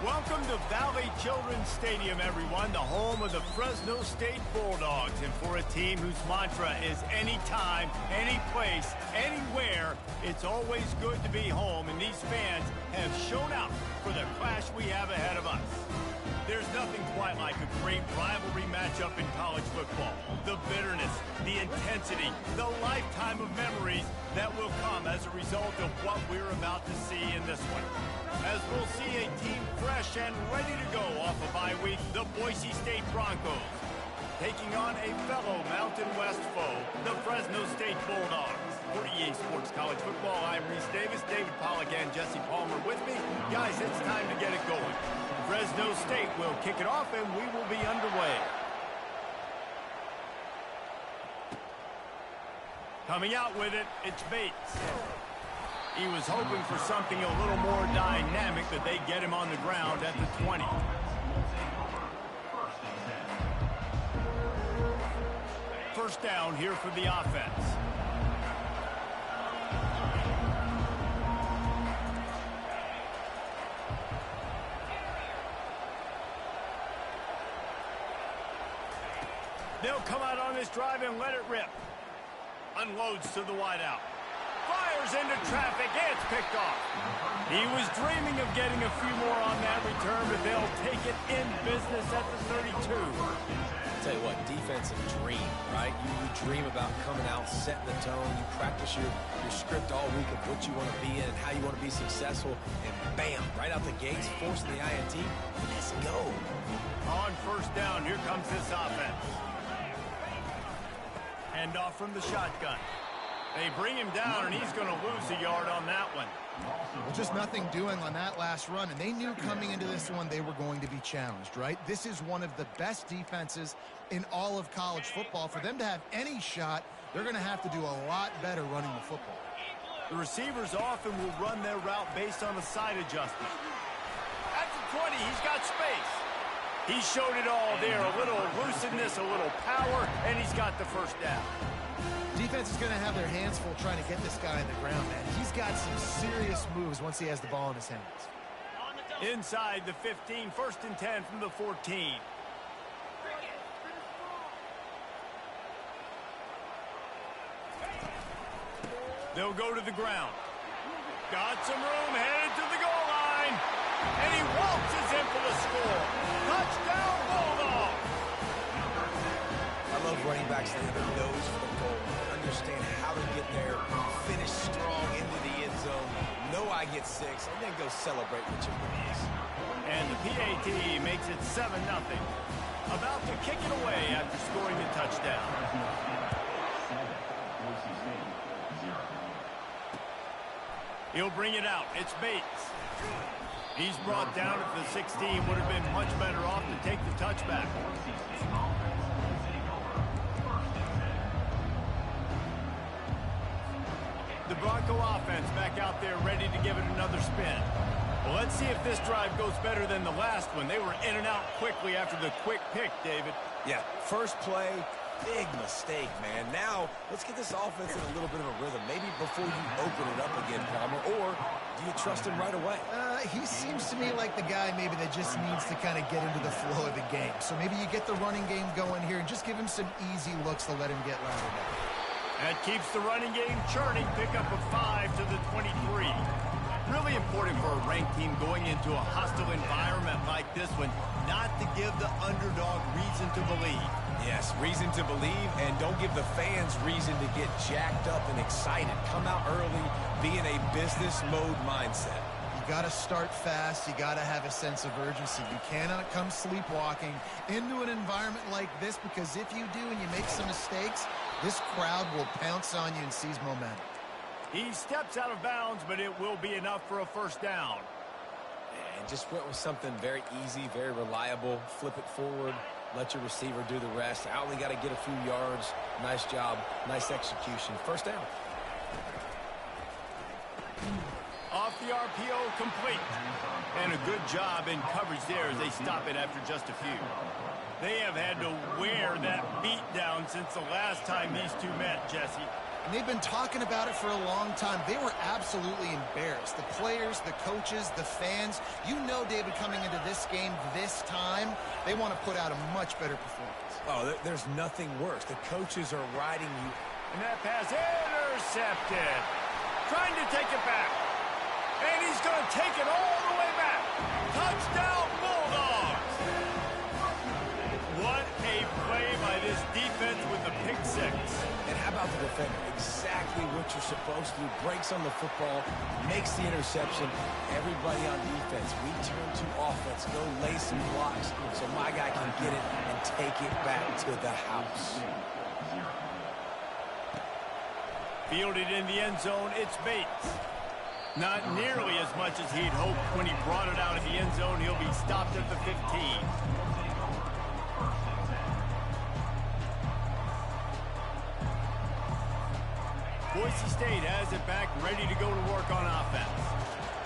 Welcome to Valley Children's Stadium, everyone, the home of the Fresno State Bulldogs. And for a team whose mantra is anytime, any place, anywhere, it's always good to be home. And these fans have shown out for the clash we have ahead of us. There's nothing quite like a great rivalry matchup in college football. The bitterness, the intensity, the lifetime of memories that will come as a result of what we're about to see in this one. As we'll see a team fresh and ready to go off a bye week, the Boise State Broncos, taking on a fellow Mountain West foe, the Fresno State Bulldogs. For EA Sports College Football, I'm Reese Davis, David Pollack, and Jesse Palmer with me. Guys, it's time to get it going. Fresno State will kick it off, and we will be underway. Coming out with it, it's Bates. He was hoping for something a little more dynamic, that they get him on the ground at the 20. First down here for the offense. They'll come out on this drive and let it rip. Unloads to the wideout. Fires into traffic. It's picked off. He was dreaming of getting a few more on that return, but they'll take it in business at the 32. I'll tell you what, defensive dream, right? You dream about coming out, setting the tone. You practice your script all week of what you want to be in and how you want to be successful. And bam, right out the gates, forcing the INT. Let's go. On first down, here comes this offense. Hand off from the shotgun. They bring him down, and he's going to lose a yard on that one. Well, just nothing doing on that last run, and they knew coming into this one they were going to be challenged, right? This is one of the best defenses in all of college football. For them to have any shot, they're going to have to do a lot better running the football. The receivers often will run their route based on a side adjustment. At the 20, he's got space. He showed it all there, a little elusiveness, a little power, and he's got the first down. Defense is going to have their hands full trying to get this guy on the ground, man. He's got some serious moves once he has the ball in his hands. Inside the 15, first and 10 from the 14. They'll go to the ground. Got some room, headed to the goal line. And he waltzes in for the score. Touchdown, Bulldogs! I love running backs that have a nose for the goal. Understand how to get there, finish strong into the end zone, know I get 6, and then go celebrate with your buddies. And the PAT makes it 7-0. About to kick it away after scoring the touchdown. He'll bring it out. It's Bates. He's brought down at the 16. Would have been much better off to take the touchback. The Bronco offense back out there ready to give it another spin. Well, let's see if this drive goes better than the last one. They were in and out quickly after the quick pick, David. Yeah, first play, big mistake, man. Now, let's get this offense in a little bit of a rhythm. Maybe before you open it up again, Palmer, or do you trust him right away? He seems to me like the guy maybe that just needs to kind of get into the flow of the game. So maybe you get the running game going here and just give him some easy looks to let him get routed out. That keeps the running game churning. Pickup of 5 to the 23. Really important for a ranked team going into a hostile environment like this one, not to give the underdog reason to believe. Yes, reason to believe, and don't give the fans reason to get jacked up and excited. Come out early, be in a business mode mindset. You got to start fast. You got to have a sense of urgency. You cannot come sleepwalking into an environment like this, because if you do and you make some mistakes, this crowd will pounce on you and seize momentum. He steps out of bounds, but it will be enough for a first down. And just went with something very easy, very reliable. Flip it forward, let your receiver do the rest. I only got to get a few yards. Nice job, nice execution. First down. Off the RPO, complete. And a good job in coverage there as they stop it after just a few. They have had to wear that beat down since the last time these two met, Jesse. And they've been talking about it for a long time. They were absolutely embarrassed. The players, the coaches, the fans. You know, David, coming into this game this time, they want to put out a much better performance. Oh, there's nothing worse. The coaches are riding you. And that pass intercepted. Trying to take it back. And he's going to take it all the way back. Touchdown, Bulldogs. What a play by this defense with the pick six. And how about the defender? Exactly what you're supposed to do. Breaks on the football, makes the interception. Everybody on defense, we turn to offense. Go lay some blocks so my guy can get it and take it back to the house. Fielded in the end zone, it's Bates. Not nearly as much as he'd hoped when he brought it out of the end zone. He'll be stopped at the 15. Boise State has it back, ready to go to work on offense.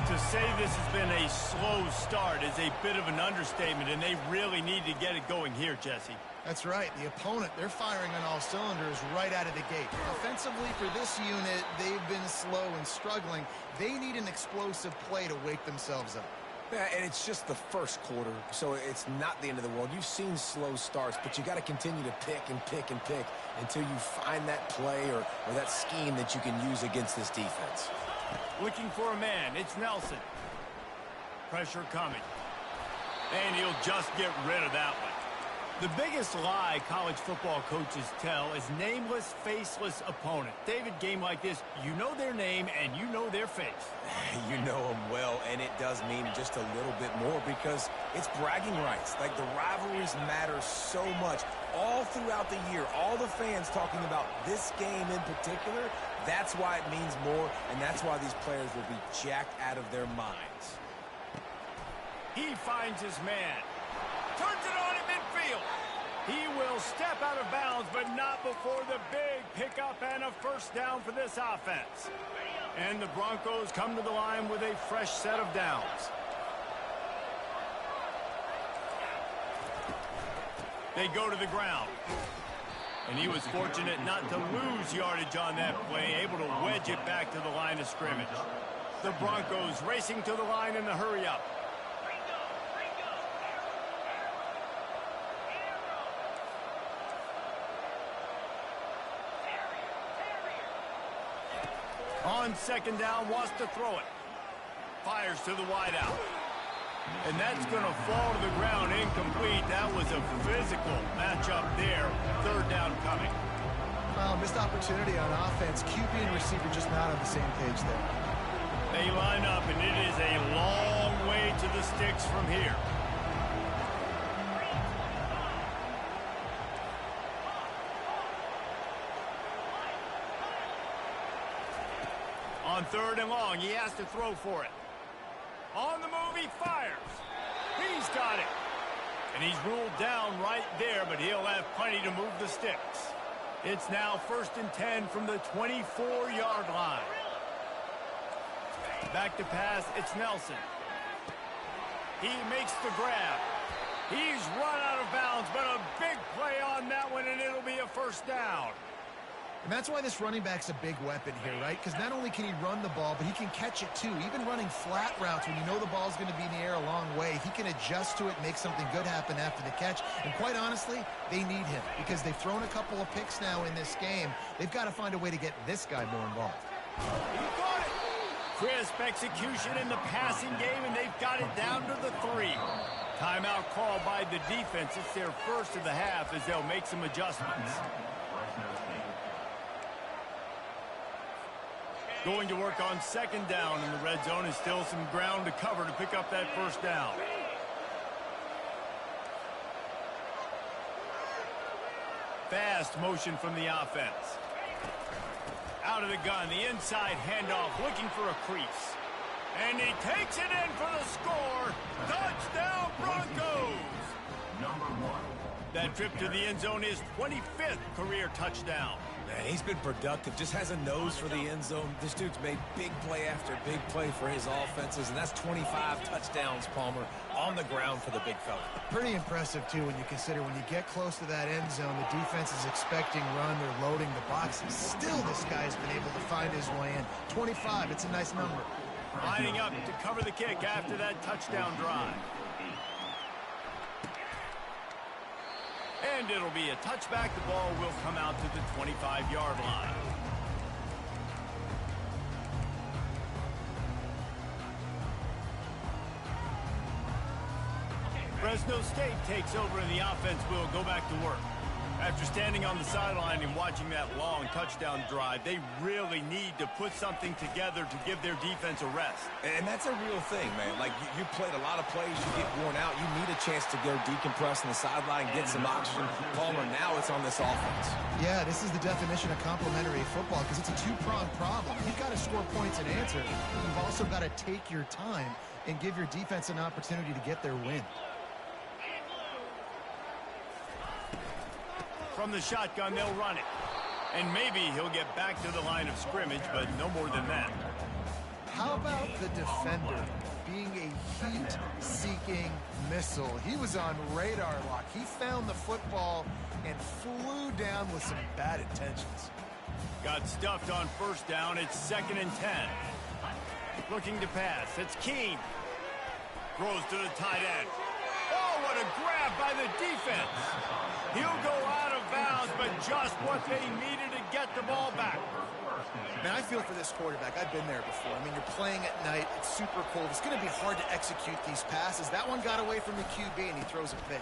To say this has been a slow start is a bit of an understatement, and they really need to get it going here, Jesse. That's right. The opponent, they're firing on all cylinders right out of the gate. Offensively, for this unit, they've been slow and struggling. They need an explosive play to wake themselves up. Yeah, and it's just the first quarter, so it's not the end of the world. You've seen slow starts, but you got to continue to pick and pick and pick until you find that play or that scheme that you can use against this defense. Looking for a man. It's Nelson. Pressure coming. And he'll just get rid of that one. The biggest lie college football coaches tell is nameless, faceless opponent. David, game like this, you know their name and you know their face. You know them well, and it does mean just a little bit more because it's bragging rights. Like, the rivalries matter so much all throughout the year. All the fans talking about this game in particular, that's why it means more, and that's why these players will be jacked out of their minds. He finds his man. Turns it on at midfield. He will step out of bounds, but not before the big pickup and a first down for this offense. And the Broncos come to the line with a fresh set of downs. They go to the ground. And he was fortunate not to lose yardage on that play, able to wedge it back to the line of scrimmage. The Broncos racing to the line in the hurry-up. On second down, wants to throw it. Fires to the wideout. And that's going to fall to the ground incomplete. That was a physical matchup there. Third down coming. Well, missed opportunity on offense. QB and receiver just not on the same page there. They line up, and it is a long way to the sticks from here. On third and long, he has to throw for it. On the move, he fires. He's got it. And he's ruled down right there, but he'll have plenty to move the sticks. It's now 1st and 10 from the 24-yard line. Back to pass, it's Nelson. He makes the grab. He's run out of bounds, but a big play on that one, and it'll be a first down. And that's why this running back's a big weapon here, right? Because not only can he run the ball, but he can catch it too. Even running flat routes when you know the ball's going to be in the air a long way, he can adjust to it, make something good happen after the catch. And quite honestly, they need him because they've thrown a couple of picks now in this game. They've got to find a way to get this guy more involved. He got it. Crisp execution in the passing game, and they've got it down to the 3. Timeout called by the defense. It's their first of the half as they'll make some adjustments. Going to work on second down in the red zone, and still some ground to cover to pick up that first down. Fast motion from the offense. Out of the gun, the inside handoff, looking for a crease. And he takes it in for the score. Touchdown, Broncos! That trip to the end zone is 25th career touchdown. And he's been productive, just has a nose for the end zone. This dude's made big play after big play for his offenses, and that's 25 touchdowns, Palmer, on the ground for the big fella. Pretty impressive, too, when you consider when you get close to that end zone, the defense is expecting run, they're loading the boxes. Still, this guy's been able to find his way in. 25, it's a nice number. Lining up to cover the kick after that touchdown drive. And it'll be a touchback. The ball will come out to the 25-yard line. Fresno State takes over and the offense will go back to work. After standing on the sideline and watching that long touchdown drive, they really need to put something together to give their defense a rest. And that's a real thing, man. Like, you played a lot of plays, you get worn out, you need a chance to go decompress on the sideline, get some oxygen. Palmer, now it's on this offense. Yeah, this is the definition of complementary football because it's a two-pronged problem. You've got to score points and answer. You've also got to take your time and give your defense an opportunity to get their win. From the shotgun, they'll run it. And maybe he'll get back to the line of scrimmage, but no more than that. How about the defender being a heat-seeking missile? He was on radar lock. He found the football and flew down with some bad intentions. Got stuffed on first down. It's 2nd and 10. Looking to pass. It's Keene. Throws to the tight end. Oh, what a grab by the defense. He'll go out of bounds, but just what they needed to get the ball back. Man, I feel for this quarterback. I've been there before. I mean, you're playing at night. It's super cold. It's going to be hard to execute these passes. That one got away from the QB, and he throws it big.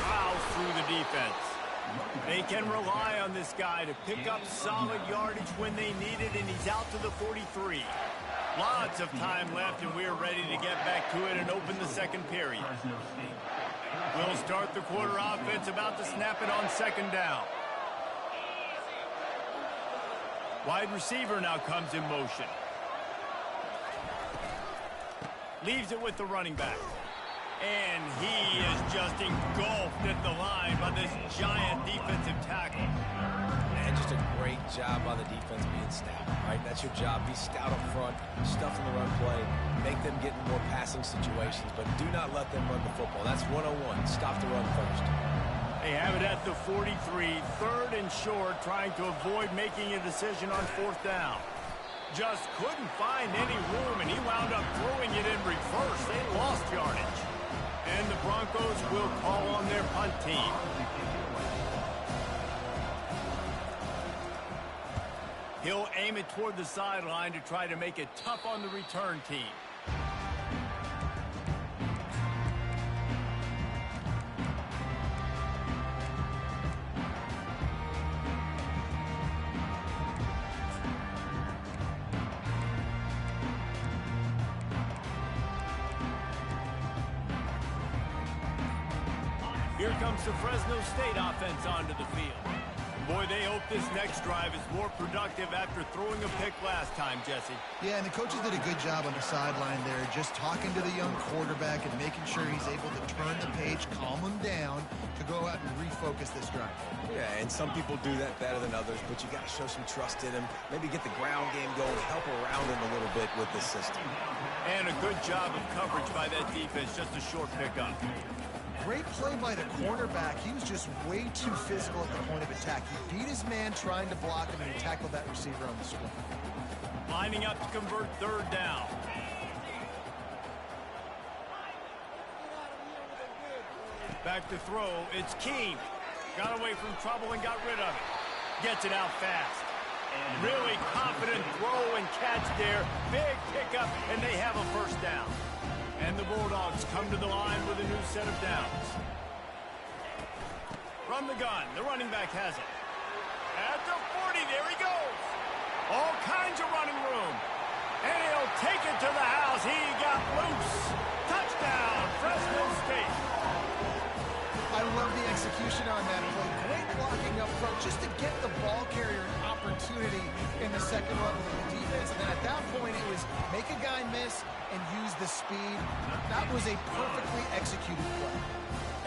Plows through the defense. They can rely on this guy to pick up solid yardage when they need it, and he's out to the 43. Lots of time left, and we're ready to get back to it and open the second period. We'll start the quarter offense, about to snap it on 2nd down. Wide receiver now comes in motion. Leaves it with the running back. And he is just engulfed at the line by this giant defensive tackle. And just a great job by the defense being stout, right? That's your job. Be stout up front, stuff in the run play, make them get in more passing situations, but do not let them run the football. That's 101. Stop the run first. They have it at the 43, 3rd and short, trying to avoid making a decision on 4th down. Just couldn't find any room, and he wound up throwing it in reverse. They lost yardage. And the Broncos will call on their punt team. He'll aim it toward the sideline to try to make it tough on the return team. Here comes the Fresno State offense onto the field. Boy, they hope this next drive is more productive after throwing a pick last time, Jesse. Yeah, and the coaches did a good job on the sideline there, just talking to the young quarterback and making sure he's able to turn the page, calm him down, to go out and refocus this drive. Yeah, and some people do that better than others, but you got to show some trust in him. Maybe get the ground game going, help around him a little bit with this system. And a good job of coverage by that defense, just a short pickup. Great play by the cornerback. He was just way too physical at the point of attack. He beat his man trying to block him, and he tackled that receiver on the spot. Lining up to convert 3rd down. Back to throw. It's Keene. Got away from trouble and got rid of it. Gets it out fast. Really confident throw and catch there. Big pickup, and they have a 1st down. And the Bulldogs come to the line with a new set of downs. From the gun, the running back has it. At the 40, there he goes. All kinds of running room. And he'll take it to the house. He got loose. Touchdown, Fresno State. I love the execution on that play. Great blocking up front just to get the ball carrier an opportunity in the second level of the defense. And then at that point, it was make a guy miss and use the speed. That was a perfectly executed play.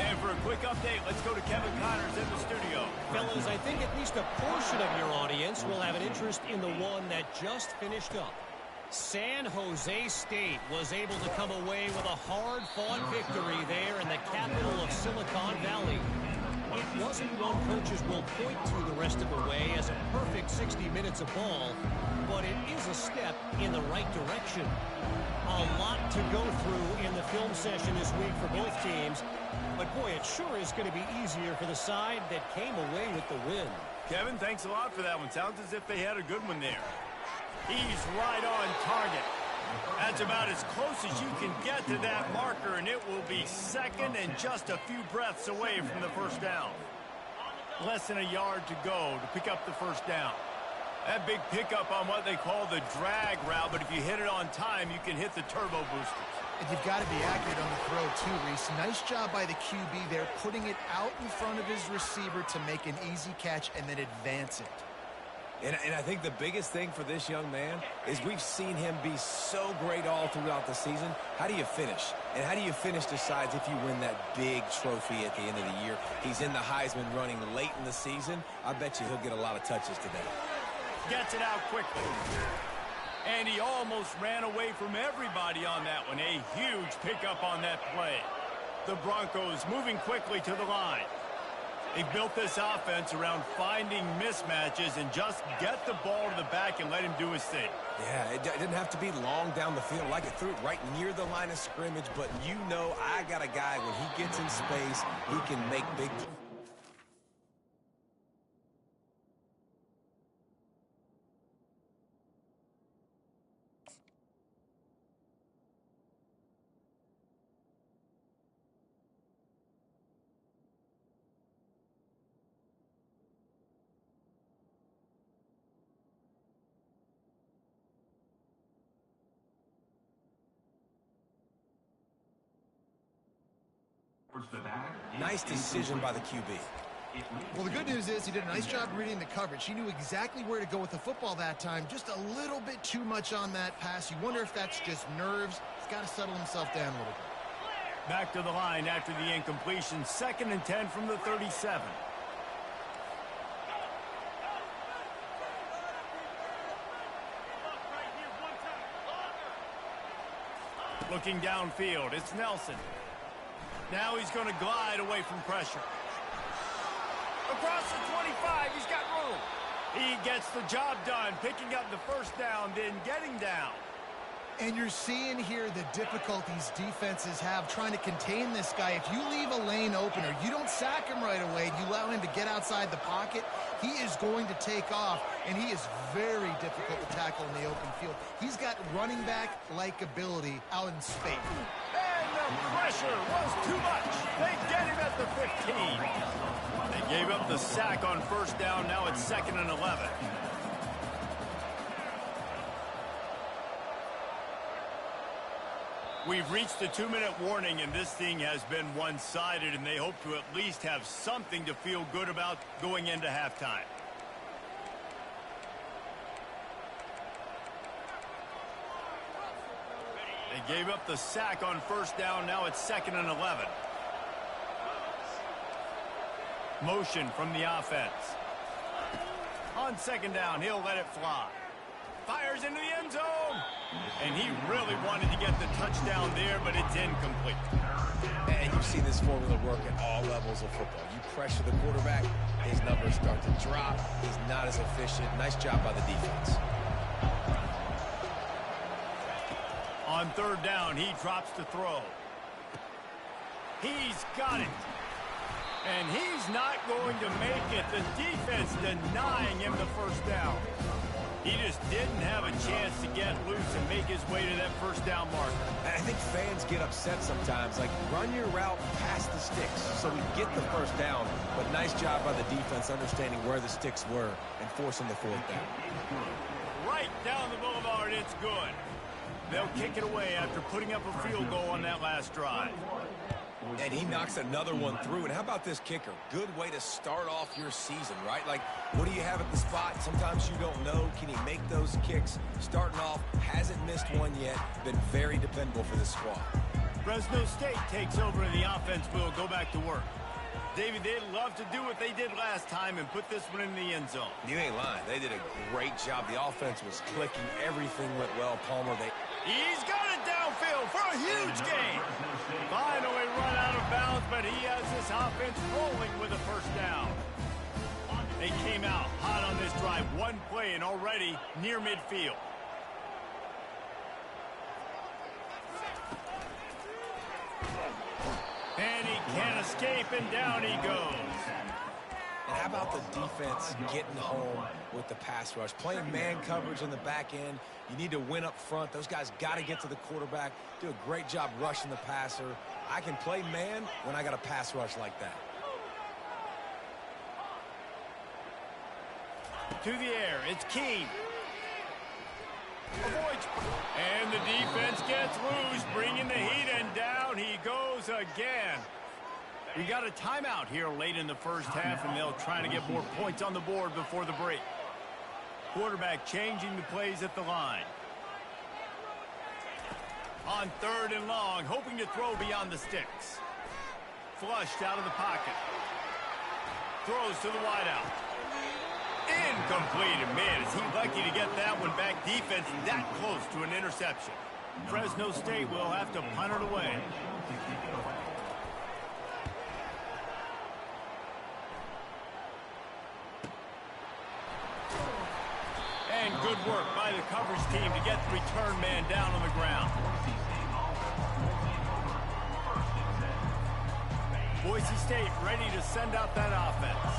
And for a quick update, let's go to Kevin Connors in the studio. Fellas, I think at least a portion of your audience will have an interest in the one that just finished up. San Jose State was able to come away with a hard-fought victory there in the capital of Silicon Valley. It wasn't one coaches will point to the rest of the way as a perfect 60 minutes of ball, but it is a step in the right direction. A lot to go through in the film session this week for both teams, but boy, it sure is going to be easier for the side that came away with the win. Kevin, thanks a lot for that one. Sounds as if they had a good one there. He's right on target. That's about as close as you can get to that marker, and it will be second and just a few breaths away from the first down. Less than a yard to go to pick up the first down. That big pickup on what they call the drag route, but if you hit it on time, you can hit the turbo boosters. And you've got to be accurate on the throw, too, Reese. Nice job by the QB there, putting it out in front of his receiver to make an easy catch and then advance it. And I think the biggest thing for this young man is we've seen him be so great all throughout the season. How do you finish? And how do you finish decides if you win that big trophy at the end of the year. He's in the Heisman running late in the season. I bet you he'll get a lot of touches today. Gets it out quickly. And he almost ran away from everybody on that one. A huge pickup on that play. The Broncos moving quickly to the line. They built this offense around finding mismatches and just get the ball to the back and let him do his thing. Yeah, it didn't have to be long down the field. Like it threw it right near the line of scrimmage, but you know I got a guy when he gets in space, he can make big... Nice decision by the QB. Well, the good news is he did a nice job reading the coverage. He knew exactly where to go with the football that time. Just a little bit too much on that pass. You wonder if that's just nerves. He's got to settle himself down a little bit. Back to the line after the incompletion. 2nd and 10 from the 37. Looking downfield, it's Nelson. Now he's going to glide away from pressure. Across the 25, he's got room. He gets the job done, picking up the first down, then getting down. And you're seeing here the difficulties defenses have trying to contain this guy. If you leave a lane open or you don't sack him right away, you allow him to get outside the pocket, he is going to take off, and he is very difficult to tackle in the open field. He's got running back-like ability out in space. And the pressure was too much. They get him at the 15. They gave up the sack on first down. Now it's 2nd and 11. We've reached the 2-minute warning, and this thing has been one-sided, and they hope to at least have something to feel good about going into halftime. They gave up the sack on first down. Now it's 2nd and 11. Motion from the offense. On 2nd down, he'll let it fly. Fires into the end zone. And he really wanted to get the touchdown there, but it's incomplete. And you've seen this formula work at all levels of football. You pressure the quarterback, his numbers start to drop. He's not as efficient. Nice job by the defense. On 3rd down, he drops to throw. He's got it. And he's not going to make it. The defense denying him the first down. He just didn't have a chance to get loose and make his way to that first down marker. I think fans get upset sometimes. Like, run your route past the sticks so we get the first down. But nice job by the defense understanding where the sticks were and forcing the 4th down. Right down the boulevard, it's good. They'll kick it away after putting up a field goal on that last drive. And he knocks another one through. And how about this kicker? Good way to start off your season, right? Like, what do you have at the spot? Sometimes you don't know. Can he make those kicks? Starting off, hasn't missed one yet. Been very dependable for this squad. Fresno State takes over and the offense will go back to work. David, they'd love to do what they did last time and put this one in the end zone. You ain't lying. They did a great job. The offense was clicking. Everything went well. Palmer, he's got it downfield for a huge gain. Finally run out of bounds, but he has this offense rolling with a first down. They came out hot on this drive. One play and already near midfield. And he can't escape, and down he goes. And how about the defense getting home with the pass rush? Playing man coverage in the back end. You need to win up front. Those guys got to get to the quarterback. Do a great job rushing the passer. I can play man when I got a pass rush like that. To the air, it's Keene. Avoids. And the defense gets loose, bringing the heat, and down he goes again. We got a timeout here late in the first half, and they'll try to get more points on the board before the break. Quarterback changing the plays at the line. On 3rd and long, hoping to throw beyond the sticks. Flushed out of the pocket. Throws to the wideout. Incomplete. And man, is he lucky to get that one back. Defense that close to an interception. Fresno State will have to punt it away. And good work by the coverage team to get the return man down on the ground. Boise State ready to send out that offense.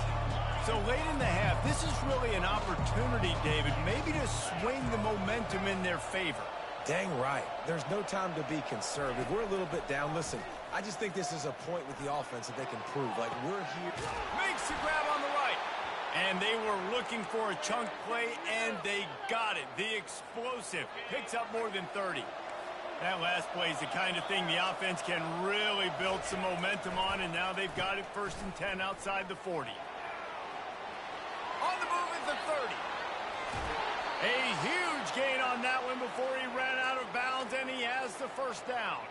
So late in the half, this is really an opportunity, David, maybe to swing the momentum in their favor. Dang right. There's no time to be conservative. We're a little bit down. Listen, I just think this is a point with the offense that they can prove. Like, we're here. Makes the grab on the right. And they were looking for a chunk play, and they got it. The explosive picks up more than 30. That last play is the kind of thing the offense can really build some momentum on, and now they've got it 1st and 10 outside the 40. On the move at the 30. A huge gain on that one before he ran out of bounds, and he has the first down.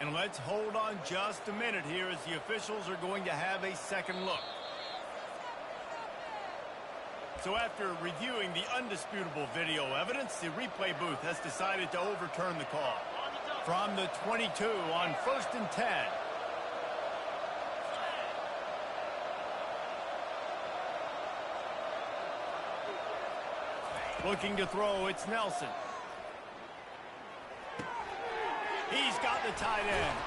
And let's hold on just a minute here as the officials are going to have a second look. So after reviewing the undisputable video evidence, the replay booth has decided to overturn the call. From the 22 on 1st and 10. Looking to throw, it's Nelson. He's got the tight end.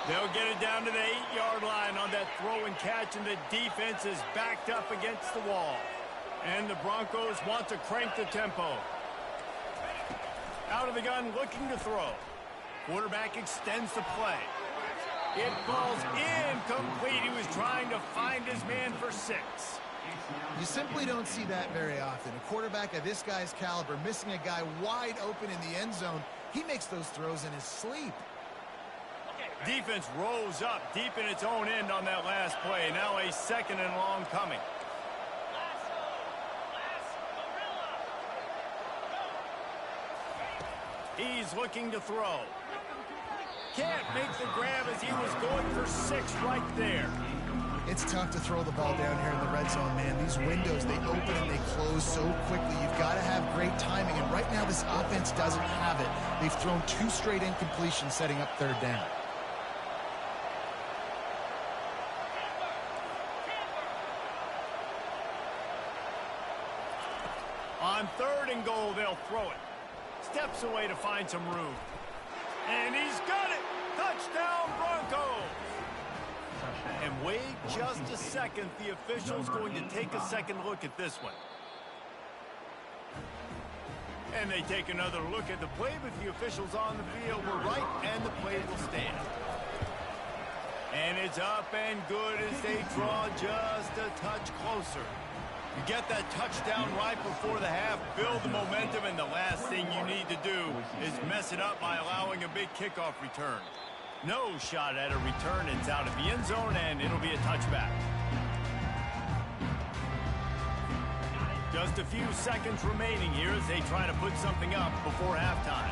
They'll get it down to the 8-yard line on that throw and catch, and the defense is backed up against the wall. And the Broncos want to crank the tempo. Out of the gun, looking to throw. Quarterback extends the play. It falls incomplete. He was trying to find his man for 6. You simply don't see that very often. A quarterback of this guy's caliber missing a guy wide open in the end zone. He makes those throws in his sleep. Defense rolls up deep in its own end on that last play. Now a 2nd and long coming. He's looking to throw. Can't make the grab as he was going for 6 right there. It's tough to throw the ball down here in the red zone, man. These windows, they open and they close so quickly. You've got to have great timing, and right now this offense doesn't have it. They've thrown 2 straight incompletions setting up 3rd down. On 3rd and goal, they'll throw it. Steps away to find some room. And he's got it! Touchdown, Broncos! And wait just a second. The official's going to take a second look at this one. And they take another look at the play, but the officials on the field were right, and the play will stand. And it's up and good as they draw just a touch closer. You get that touchdown right before the half, build the momentum, and the last thing you need to do is mess it up by allowing a big kickoff return. No shot at a return. It's out of the end zone, and it'll be a touchback. Just a few seconds remaining here as they try to put something up before halftime.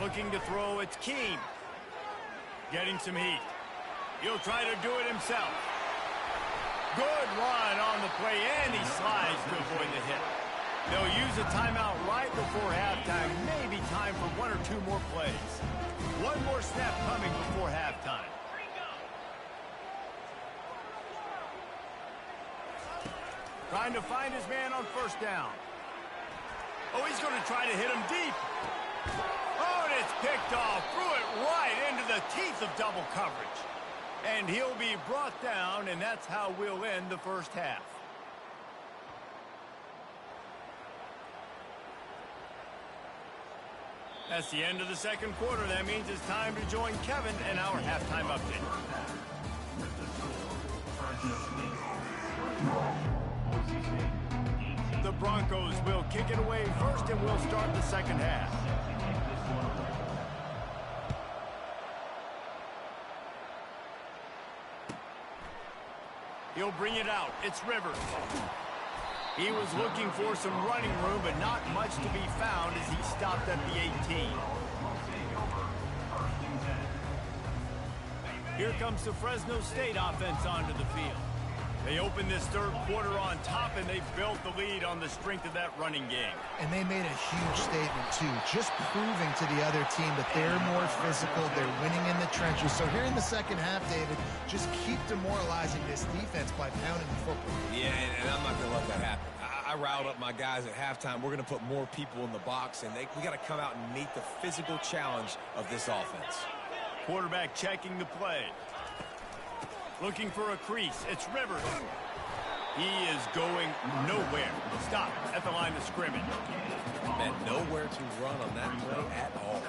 Looking to throw, it's Keem. Getting some heat. He'll try to do it himself. Good run on the play, and he slides to avoid the hit. They'll use a timeout right before halftime. Maybe time for one or two more plays. One more snap coming before halftime. Trying to find his man on first down. Oh, he's going to try to hit him deep. Oh, and it's picked off. Threw it right into the teeth of double coverage. And he'll be brought down, and that's how we'll end the first half. That's the end of the second quarter. That means it's time to join Kevin and our halftime update. The Broncos will kick it away first, and we'll start the second half. He'll bring it out. It's Rivers. He was looking for some running room, but not much to be found as he stopped at the 18. Here comes the Fresno State offense onto the field. They opened this third quarter on top, and they've built the lead on the strength of that running game. And they made a huge statement, too, just proving to the other team that they're more physical, they're winning in the trenches. So here in the second half, David, just keep demoralizing this defense by pounding the football. Yeah, and I'm not going to let that happen. I riled up my guys at halftime. We're going to put more people in the box, and we got to come out and meet the physical challenge of this offense. Quarterback checking the play. Looking for a crease. It's Rivers. He is going nowhere. Stop at the line of scrimmage. And nowhere to run on that play at all.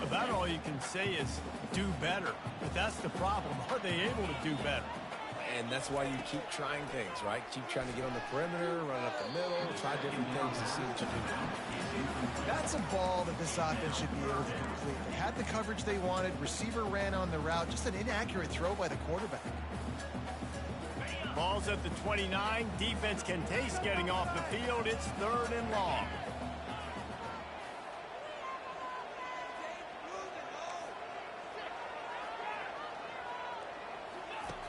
About all you can say is do better. But that's the problem. Are they able to do better? And that's why you keep trying things, right? Keep trying to get on the perimeter, run up the middle, try different things to see what you do. That's a ball that this offense should be able to complete. They had the coverage they wanted. Receiver ran on the route. Just an inaccurate throw by the quarterback. Ball's at the 29. Defense can taste getting off the field. It's third and long.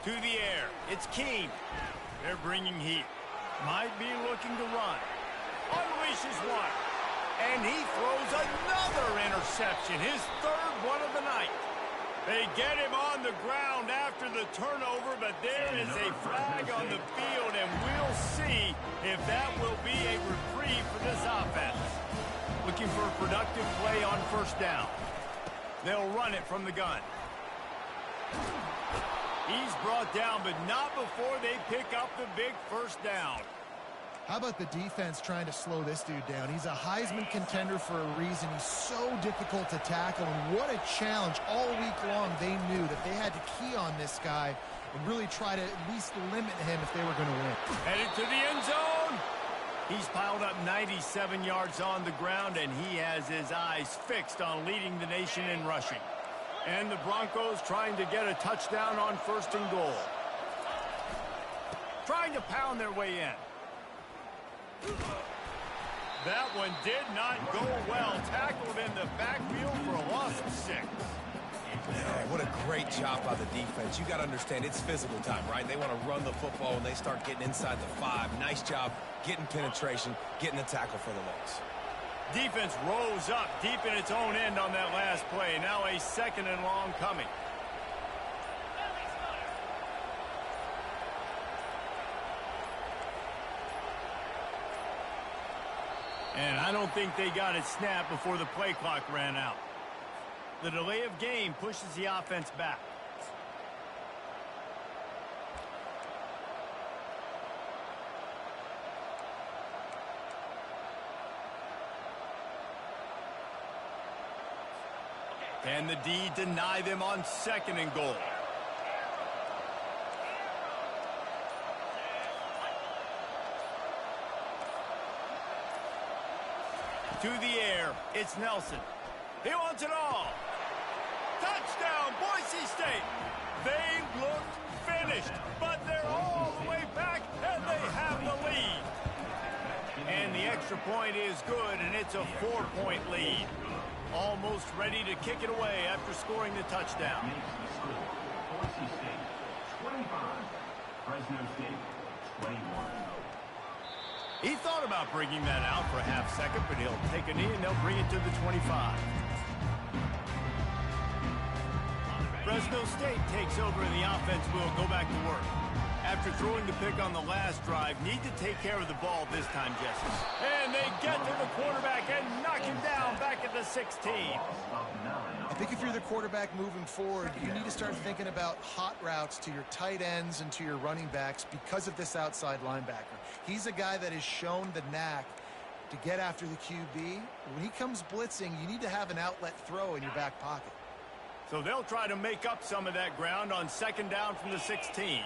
To the air. It's Keem. They're bringing heat. Might be looking to run. Unleashes one. And he throws another interception. His third one of the night. They get him on the ground after the turnover, but there is a flag on the field, and we'll see if that will be a reprieve for this offense. Looking for a productive play on first down. They'll run it from the gun. He's brought down, but not before they pick up the big first down. How about the defense trying to slow this dude down? He's a Heisman contender for a reason. He's so difficult to tackle, and what a challenge all week long. They knew that they had to key on this guy and really try to at least limit him if they were going to win. Headed to the end zone. He's piled up 97 yards on the ground, and he has his eyes fixed on leading the nation in rushing. And the Broncos trying to get a touchdown on first and goal. Trying to pound their way in. That one did not go well. Tackled in the backfield for a loss of 6. Yeah, what a great job by the defense. You got to understand, it's physical time, right? They want to run the football when they start getting inside the 5. Nice job getting penetration, getting the tackle for the loss. Defense rose up deep in its own end on that last play. Now a second and long coming. And I don't think they got it snapped before the play clock ran out. The delay of game pushes the offense back. Can the D deny them on second and goal? To the air, it's Nelson. He wants it all. Touchdown, Boise State. They look finished, but they're all the way back, and they have the lead. And the extra point is good, and it's a 4-point lead. Almost ready to kick it away after scoring the touchdown. Boise State, 25. Fresno State, 21. He thought about bringing that out for a half second, but he'll take a knee, and they'll bring it to the 25. Fresno State takes over, and the offense will go back to work. After throwing the pick on the last drive, need to take care of the ball this time, Jesse. And they get to the quarterback and knock him down back at the 16. I think if you're the quarterback moving forward, you need to start thinking about hot routes to your tight ends and to your running backs because of this outside linebacker. He's a guy that has shown the knack to get after the QB. When he comes blitzing, you need to have an outlet throw in your back pocket. So they'll try to make up some of that ground on second down from the 16.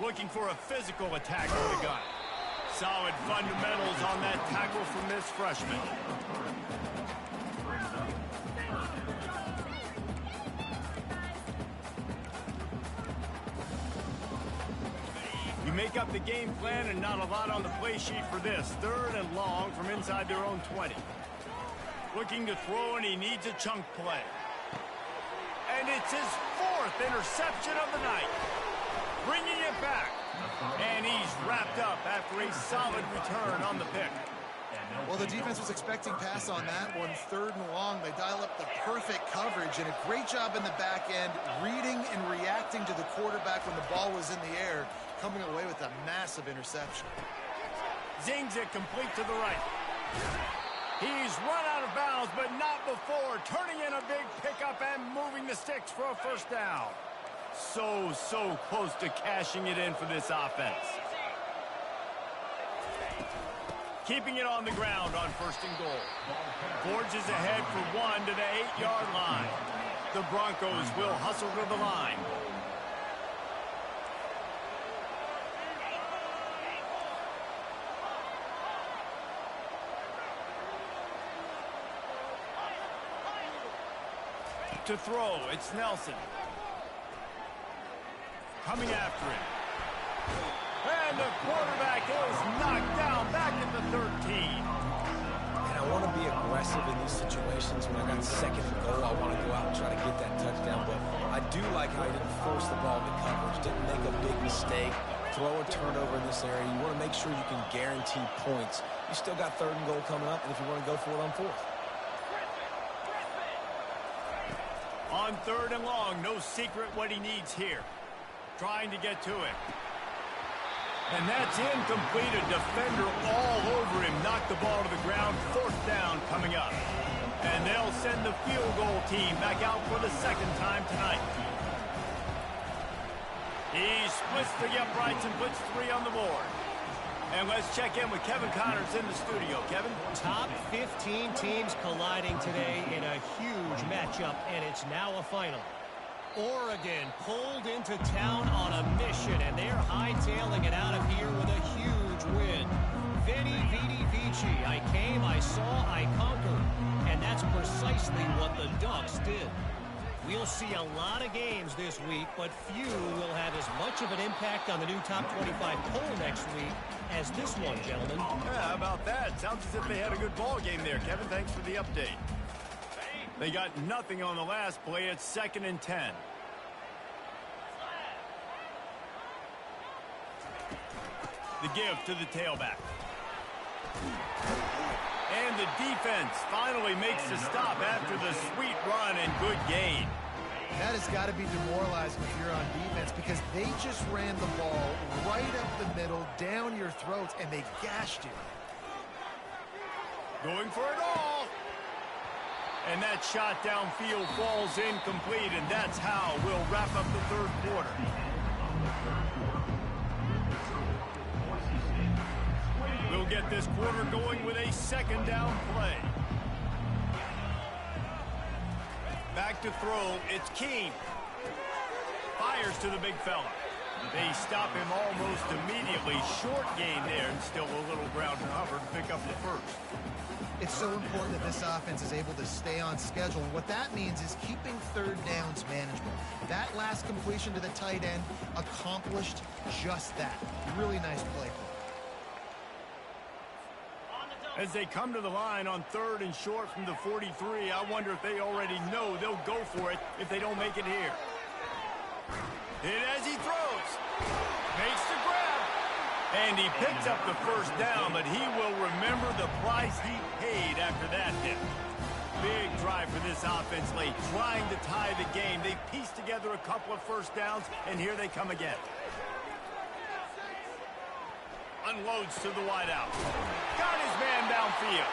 Looking for a physical attack with the gun. Solid fundamentals on that tackle from this freshman. You make up the game plan and not a lot on the play sheet for this. Third and long from inside their own 20. Looking to throw, and he needs a chunk play. And it's his 4th interception of the night. Bringing it back. And he's wrapped up after a solid return on the pick. Well, the defense was expecting pass on that one. Third and long, they dial up the perfect coverage and a great job in the back end, reading and reacting to the quarterback when the ball was in the air, coming away with a massive interception. Zings it complete to the right. He's run out of bounds, but not before turning in a big pickup and moving the sticks for a first down. So close to cashing it in for this offense. Keeping it on the ground on first and goal. Forges ahead for 1 to the 8-yard line. The Broncos will hustle to the line. To throw, it's Nelson. Coming after it. And the quarterback is knocked down back at the 13. And I want to be aggressive in these situations. When I got second and goal, I want to go out and try to get that touchdown. But I do like how he didn't force the ball into coverage, didn't make a big mistake, throw a turnover in this area. You want to make sure you can guarantee points. You still got third and goal coming up, and if you want to go for it on 4th. On third and long, no secret what he needs here. Trying to get to it. And that's incomplete. A defender all over him. Knocked the ball to the ground. 4th down coming up. And they'll send the field goal team back out for the 2nd time tonight. He splits the uprights and puts 3 on the board. And let's check in with Kevin Connors in the studio. Kevin? Top 15 teams colliding today in a huge matchup, and it's now a final. Oregon pulled into town on a mission, and they're hightailing it out of here with a huge win. Veni, Vidi, Vici. I came, I saw, I conquered. And that's precisely what the Ducks did. We'll see a lot of games this week, but few will have as much of an impact on the new top 25 poll next week as this one, gentlemen. Yeah, how about that? Sounds as if they had a good ball game there, Kevin. Thanks for the update. They got nothing on the last play. It's 2nd and 10. The give to the tailback. And the defense finally makes the stop after the sweet run and good gain. That has got to be demoralizing if you're on defense because they just ran the ball right up the middle, down your throats, and they gashed you. Going for it all. And that shot downfield falls incomplete, and that's how we'll wrap up the 3rd quarter. We'll get this quarter going with a 2nd down play. Back to throw, it's Keene. Fires to the big fella. They stop him almost immediately. Short gain there, and still a little ground covered. pick up the first. It's so important that this offense is able to stay on schedule, and what that means is keeping third downs manageable. That last completion to the tight end accomplished just that. Really nice play. As they come to the line on 3rd and short from the 43, I wonder if they already know they'll go for it if they don't make it here. Hit as he throws. Makes the grab. And he picks up the first down, but he will remember the price he paid after that hit. Big drive for this offense late, trying to tie the game. They pieced together a couple of first downs, and here they come again. Unloads to the wideout. Got his man downfield.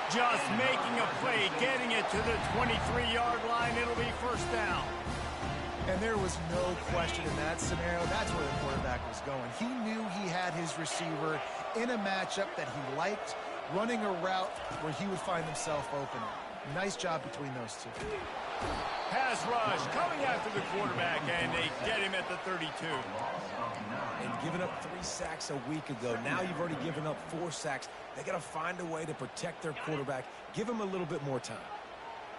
Just making a play, getting it to the 23-yard line. It'll be first down. And there was no question in that scenario. That's where the quarterback was going. He knew he had his receiver in a matchup that he liked, running a route where he would find himself open. Nice job between those two. Pass rush coming after the quarterback, and they get him at the 32. And giving up 3 sacks a week ago. Now you've already given up 4 sacks. They got to find a way to protect their quarterback. Give him a little bit more time.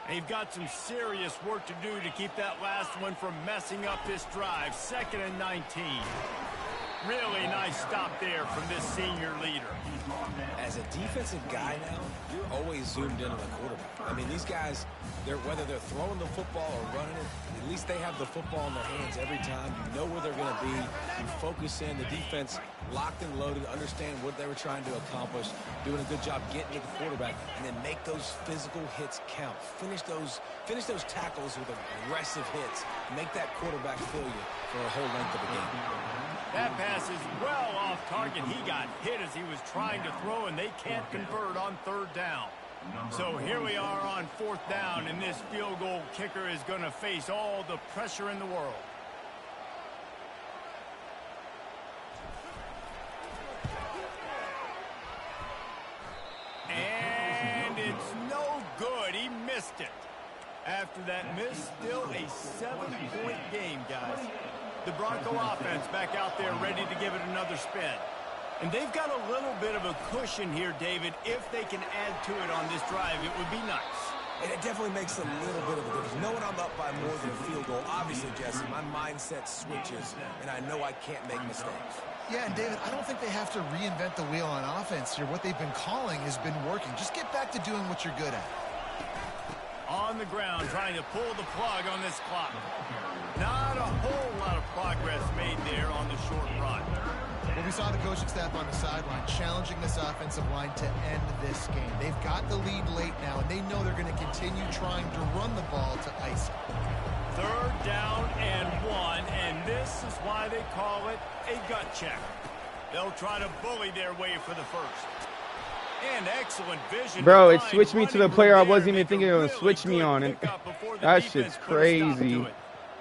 They've got some serious work to do to keep that last one from messing up this drive. 2nd and 19. Really nice stop there from this senior leader. As a defensive guy now, you're always zoomed in on the quarterback. I mean, these guys, whether they're throwing the football or running it, at least they have the football in their hands every time. You know where they're going to be. You focus in. The defense locked and loaded, understand what they were trying to accomplish, doing a good job getting to the quarterback, and then make those physical hits count. Finish those tackles with aggressive hits. Make that quarterback feel you for a whole length of the game. That pass is well off target. He got hit as he was trying to throw, and they can't convert on 3rd down. So here we are on 4th down, and this field goal kicker is going to face all the pressure in the world. And it's no good. He missed it. After that miss, still a 7-point game, guys. The Bronco offense back out there ready to give it another spin. And they've got a little bit of a cushion here, David. If they can add to it on this drive, it would be nice. And it definitely makes a little bit of a difference. Knowing I'm up by more than a field goal, obviously, Jesse, my mindset switches, and I know I can't make mistakes. Yeah, and David, I don't think they have to reinvent the wheel on offense here. What they've been calling has been working. Just get back to doing what you're good at. On the ground, trying to pull the plug on this clock. Not a whole lot of progress made there on the short run. Well, we saw the coaching staff on the sideline challenging this offensive line to end this game. They've got the lead late now, and they know they're going to continue trying to run the ball to ice it. 3rd down and 1, and this is why they call it a gut check. They'll try to bully their way for the first. And excellent vision. Bro, it switched me to the player I wasn't even thinking it would switch me on, and that shit's crazy.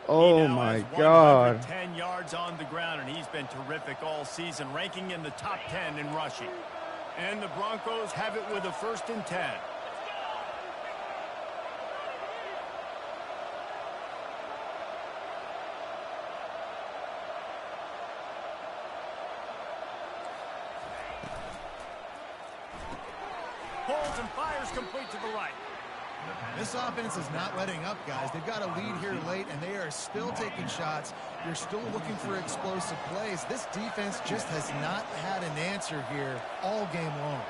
Oh my God. 10 yards on the ground, and he's been terrific all season, ranking in the top 10 in rushing. And the Broncos have it with a 1st and 10. Pulls and fires complete to the right. This offense is not letting up, guys. They've got a lead here late, and they are still taking shots. They're still looking for explosive plays. This defense just has not had an answer here all game long.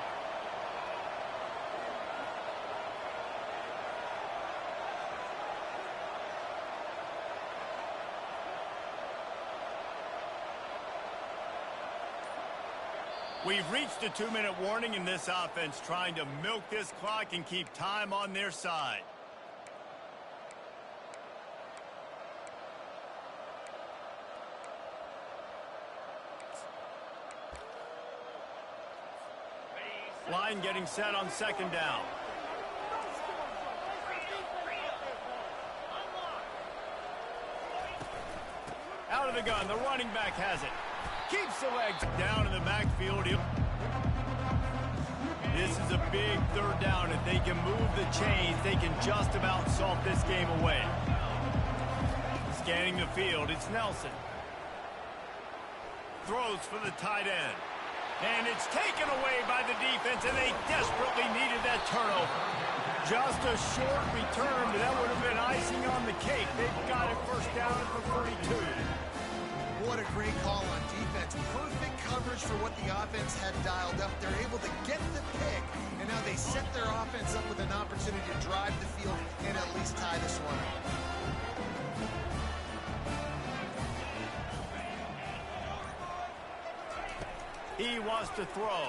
We've reached a 2-minute warning in this offense, trying to milk this clock and keep time on their side. Line getting set on 2nd down. Out of the gun, the running back has it. Keeps the legs down in the backfield. This is a big 3rd down. If they can move the chains, they can just about salt this game away. Scanning the field, it's Nelson. Throws for the tight end. And it's taken away by the defense. defense, and they desperately needed that turnover. Just a short return, but that would have been icing on the cake. They've got it first down at the 42. What a great call on defense. Perfect coverage for what the offense had dialed up. They're able to get the pick, and now they set their offense up with an opportunity to drive the field and at least tie this one up. He wants to throw.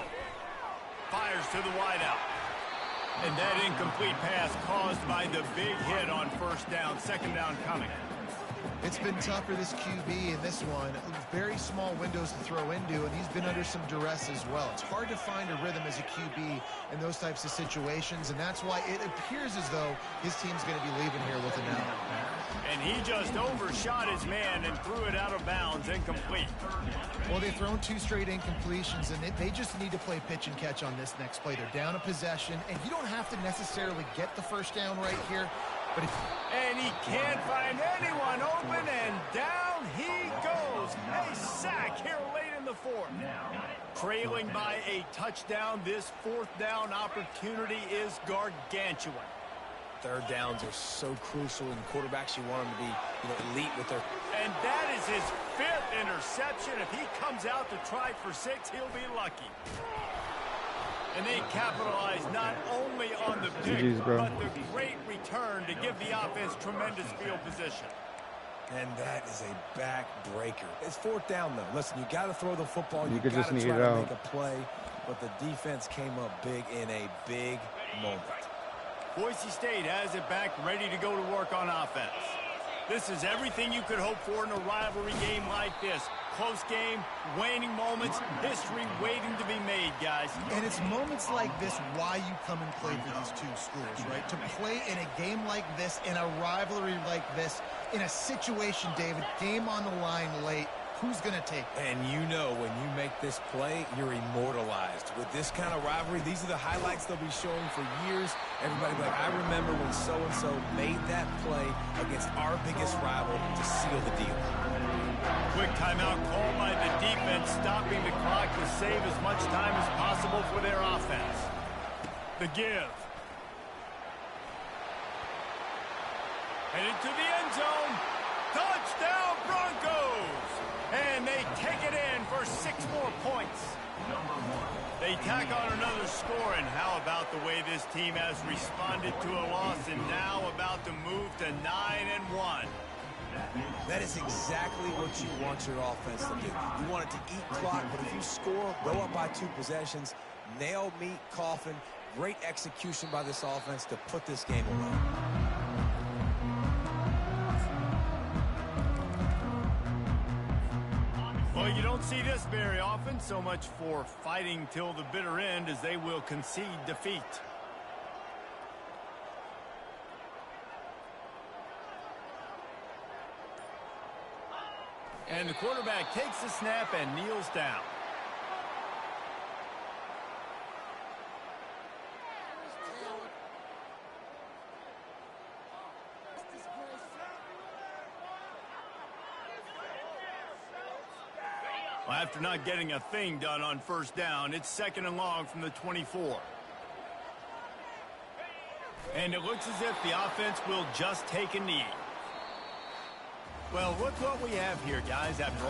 Fires to the wideout. And that incomplete pass caused by the big hit on first down. Second down coming. It's been tough for this QB in this one. Very small windows to throw into, and he's been under some duress as well. It's hard to find a rhythm as a QB in those types of situations, and that's why it appears as though his team's going to be leaving here with an L. And he just overshot his man and threw it out of bounds, incomplete. Well, they've thrown 2 straight incompletions, and they just need to play pitch and catch on this next play. They're down a possession, and you don't have to necessarily get the first down right here. But and he can't find anyone open, and down he goes. A sack here late in the fourth. Trailing by a touchdown, this fourth down opportunity is gargantuan. Third downs are so crucial, and quarterbacks, you want them to be elite with their... And that is his 5th interception. If he comes out to try for 6, he'll be lucky. And they capitalize not only on the pick, but the great return to give the offense tremendous field position. And that is a back-breaker. It's fourth down, though. Listen, you got to throw the football. You got to try to make a play. But the defense came up big in a big moment. Boise State has it back, ready to go to work on offense. This is everything you could hope for in a rivalry game like this. Close game, waning moments, history waiting to be made, guys. And it's moments like this why you come and play for these two schools, right? To play in a game like this, in a rivalry like this, in a situation, David, game on the line late, who's going to take it? And you know when you make this play, you're immortalized. With this kind of rivalry, these are the highlights they'll be showing for years. Everybody will be like, I remember when so-and-so made that play against our biggest rival to seal the deal. Quick timeout called by the defense, stopping the clock to save as much time as possible for their offense. The give. Headed to the end zone. Touchdown Broncos! And they take it in for 6 more points. They tack on another score, and how about the way this team has responded to a loss and now about to move to 9-1. That is exactly what you want your offense to do. You want it to eat clock, but if you score, go up by 2 possessions, nail, meet, coffin, great execution by this offense to put this game away. Well, you don't see this very often, so much for fighting till the bitter end as they will concede defeat. And the quarterback takes the snap and kneels down. Well, after not getting a thing done on first down, it's 2nd and long from the 24. And it looks as if the offense will just take a knee. Well, look what we have here, guys. After